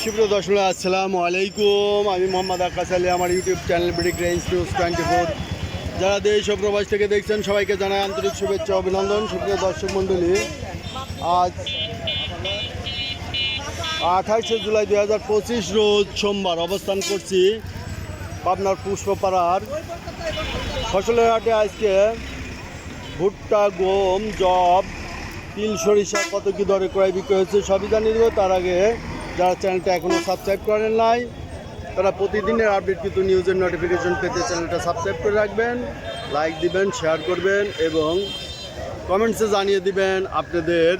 সুপ্রিয় দর্শক আসসালামু আলাইকুম। আমি মোহাম্মদ আকাশ আলী, আমার YouTube channel brick range news 24। যারা দেশ ও প্রবাস থেকে দেখছেন সবাইকে জানাই আন্তরিক শুভেচ্ছা অভিনন্দন। সুপ্রিয় দর্শক মণ্ডলী, আজ 28শে জুলাই 2025 রোজ সোমবার অবস্থান করছি পাবনার পুষ্পপাড়ার ফসলের হাটে। আজকে ভুট্টা, গম, জব, তিল, সরিষা কত কী দরে ক্রয় বিক্রয় হচ্ছে সবই জানিয়ে দেবো। তার আগে যারা চ্যানেলটা এখনও সাবস্ক্রাইব করেন নাই তারা প্রতিদিনের আপডেট কিন্তু নিউজের নোটিফিকেশন পেতে চ্যানেলটা সাবস্ক্রাইব করে রাখবেন, লাইক দিবেন, শেয়ার করবেন এবং কমেন্টসে জানিয়ে দিবেন আপনাদের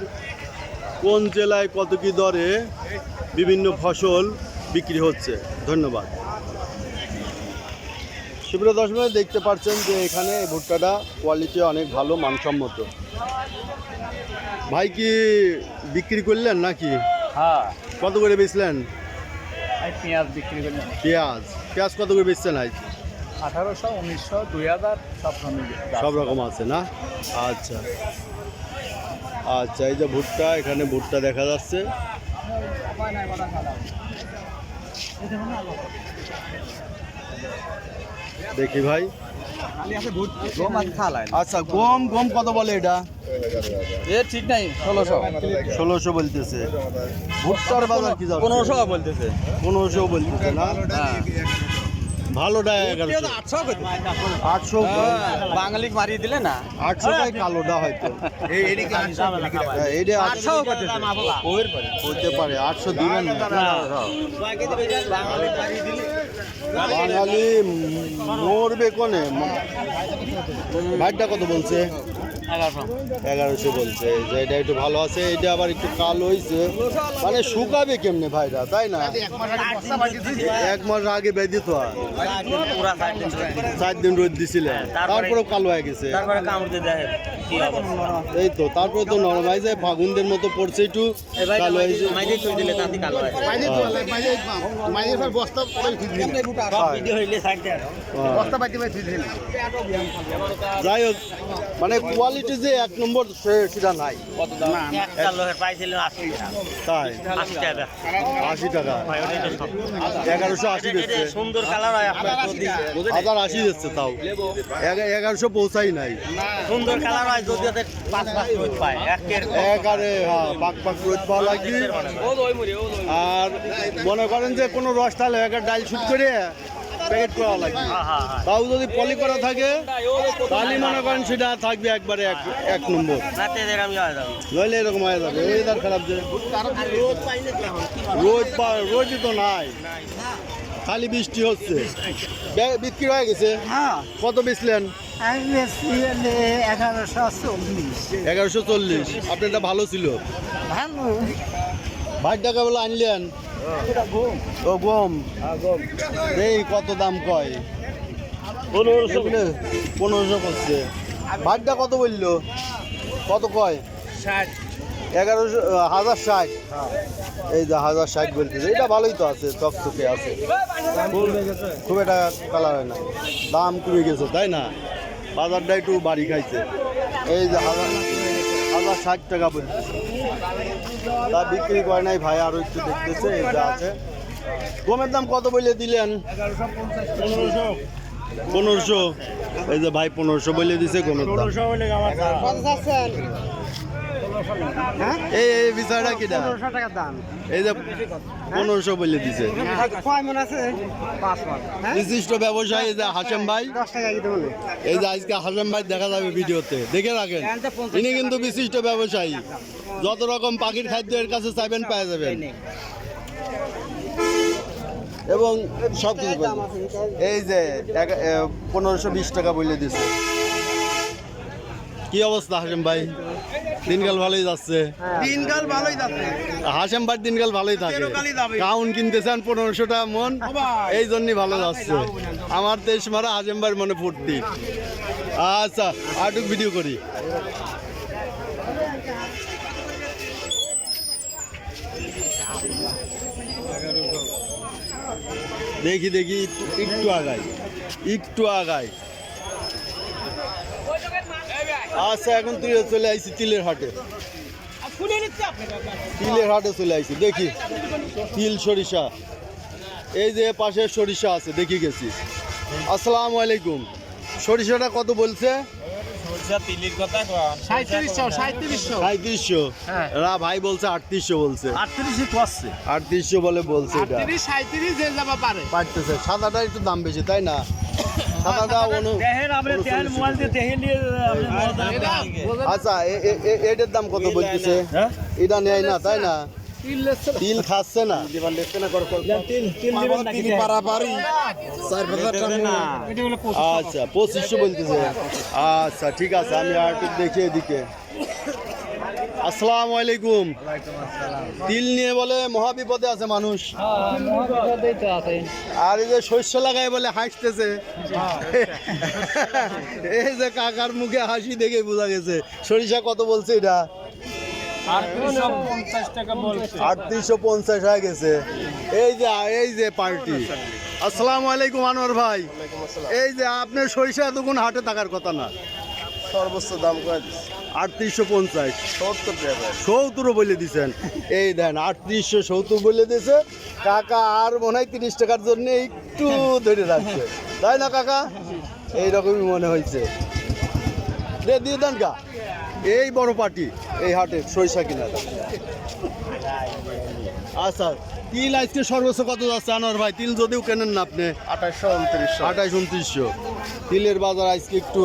কোন জেলায় কত কী দরে বিভিন্ন ফসল বিক্রি হচ্ছে। ধন্যবাদ। সুপ্রিয় দর্শক, দেখতে পাচ্ছেন যে এখানে এই ভুট্টাটা কোয়ালিটি অনেক ভালো, মানসম্মত। ভাই কি বিক্রি করলেন নাকি? হ্যাঁ, কত করে বেচলেন? পেঁয়াজ বিক্রি করলেন। পেঁয়াজ কত করে বেচছেন আজ? 1800, 1900, 2000 সব রকম আছে না? আচ্ছা আচ্ছা, এই যে ভুট্টা, এখানে ভুট্টা দেখা যাচ্ছে। দেখি ভাই। আচ্ছা, গম কত বলে এটা? ঠিক নাই, 1600 বলতেছে। ভুট্টার বাজার কি যাচ্ছে? 1500 বলতেছে। 1500 বলতেছে না? ভালোটা 1100। 800 বাঙালি মারিয়ে দিলে না। 800টাই কালোটা হয়তো। এইটা 800 হতে পারে। 800 দিবেন না? বাঙালি মরবে কোনে? ভাইটা কত বলছে? 1100 বলছে। যে এটা একটু ভালো আছে, এটা আবার একটু কালো হয়েছে। মানে শুকাবে কেমনে ভাইরা, তাই না? 1 মাস আগে বেঁধে তো 4 দিন রোদ দিছিলেন, তারপরেও কালো হয়ে গেছে। এই তো, তারপরে তো নরম হয়ে যায়, ফাগুনদের মতো পড়ছে, একটু কালো হয়েছে। যাই হোক, মানে কোয়ালিটি যে 1 নম্বর সেটা নাই। তাই 80 টাকা 1180 বেচছে। সুন্দর কালার হয় আপনার, 1080 বেচছে, তাও 1100 পৌঁছাই নাই। সুন্দর কালার হয় যদি ওদের 5 রোদ পায় একারে। হ্যাঁ, পাক রোদ পাওয়া লাগবে। আর মনে করেন যে কোনো রস তাহলে ডাল শুট করে প্যাকেট করা লাগবে। তাও যদি পলি করা থাকে তাহলে মনে করেন সেটা থাকবে একবারে 1 নম্বর। নইলে এরকম হয়ে যাবে। ওয়েদার খারাপ, যে রোদই তো নাই, খালি বৃষ্টি হচ্ছে। বিক্রি হয়ে গেছে? কত বেচলেন? 1140। আপনারটা ভালো ছিল। ভাই টাকা বলে আনলেন? ও গম, এই কত দাম কয়? 1500 করছে। ভাইটা কত বললো? কত কয়? 1060। এই যে 1060 বলতেছে। এটা ভালোই তো আছে, চকচকে আছে, খুব একটা কালার হয় না। দাম কমে গেছে, তাই না? বাজারটা একটু বাড়ি খাইছে। এই যে 1060 টাকা বলতেছে। তা বিক্রি করে নাই ভাই, আরো একটু দেখতেছে। এই যে আছে। গমের দাম কত বলে দিলেন? 1500। এই যে ভাই 1500 বলে দিছে গমের দাম। এই বিষয়টা কিটা? 1500 টাকা দাম। এই যে 1500 বলে দিছে। বিশিষ্ট ব্যবসায়ী এই যে হাশেম ভাই। 10 টাকা কি দেবো? এই যে আজকে হাশেম ভাই দেখা যাবে ভিডিওতে, দেখে রাখেন। ইনি কিন্তু বিশিষ্ট ব্যবসায়ী, যত রকম পাখির খাদ্য এর কাছে চাইবেন পাওয়া যাবেন এবং সব কিছু। এই যে 1520 টাকা বলে দিছে। কি অবস্থা হাশেম ভাই? দিনকাল ভালোই যাচ্ছে। দিনকাল ভালোই যাচ্ছে। হাশেম ভাই দিনকাল ভালোই থাকে। কাউন কিনতেছেন 1500 টাকা মন, এই জন্যই ভালো যাচ্ছে। আমার 23 মারা হাশেম ভাইয়ের মনে ফুর্তি। আচ্ছা, আরেকটু ভিডিও করি। দেখি একটু আগাই। আচ্ছা, এখন তুই চলে আইসি তিলের হাটে। তিলের হাটে চলে আসছি, দেখি তিল সরিষা, এই যে পাশে সরিষা আছে, দেখি গেছি। আসসালামু আলাইকুম, সরিষাটা কত বলছে? 3700। হ্যাঁ। রা ভাই বলছে 3800 বলছে, 3800 বলছে এটা 37 যে যাবা পারে। পারতেছে। সাদাটা একটু দাম বেশি, তাই না? সাদাটা আচ্ছা, এটার দাম কত বলতেছে? এটা নেয় না, তাই না? তিল খাচ্ছে না। আচ্ছা 2500 বলতেছে। আচ্ছা ঠিক আছে, আমি আর একটু দেখি এদিকে। আসসালামু আলাইকুম। তিল নিয়ে বলে মহাবিপদে আছে মানুষ, আর এই যে শস্য লাগায় বলে হাসতেছে। এই যে কাকার মুখে হাসি দেখে বোঝা গেছে। সরিষা কত বলছে এটা? 3850 হয়ে গেছে। এই যে পার্টি। আসসালামু আলাইকুম আনোয়ার ভাই, এই যে আপনার সরিষা এতক্ষণ হাটে থাকার কথা না, সর্বোচ্চ দাম করে 3850, 70 টাকা। 70 বলে দিচ্ছেন। এই দেন 3870 বলে দিয়েছে কাকা, আর মনে হয় 30 টাকার জন্য একটু ধরে রাখছে, তাই না কাকা? এইরকমই মনে হয়েছে। দিয়ে দেন কা, এই বড় পার্টি এই হাটে সরিষা কিনা। আচ্ছা, তিল আজকে সর্বোচ্চ কত যাচ্ছে আনোয়ার ভাই? তিল যদিও কেনেন না আপনি, 2800-2900। তিলের বাজার আজকে একটু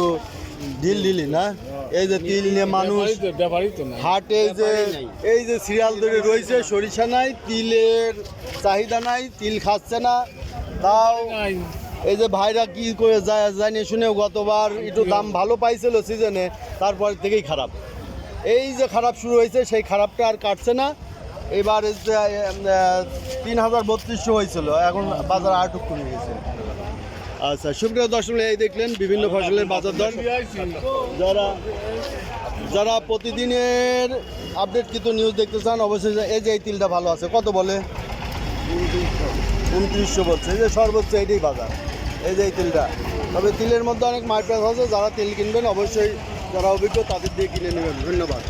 ঢিলি না? এই যে তিল নিয়ে মানুষ হাটে এই যে সিরিয়াল ধরে রয়েছে, সরিষা নাই, তিলের চাহিদা নাই, তিল খাচ্ছে না। তাও এই যে ভাইরা কি করে জানিয়ে শুনেও গতবার একটু দাম ভালো পাইছিল সিজনে, তারপর থেকেই খারাপ। এই যে খারাপ শুরু হয়েছে, সেই খারাপটা আর কাটছে না। এবার 3032 হয়েছিল, এখন বাজার আটক কমে গেছে। আচ্ছা সুপ্রিয় দর্শক, এই দেখলেন বিভিন্ন ফসলের বাজার দর। যারা প্রতিদিনের আপডেট কিন্তু নিউজ দেখতে চান, অবশ্যই এই যে এই তিলটা ভালো আছে, কত বলে? 2900 বলছে। এই যে সর্বোচ্চ এইটাই বাজার, এই যে এই তিলটা। তবে তিলের মধ্যে অনেক মাইপ্রাস আছে, যারা তিল কিনবেন অবশ্যই যারা অভিজ্ঞ তাদের দিয়ে কিনে নেবেন। ধন্যবাদ।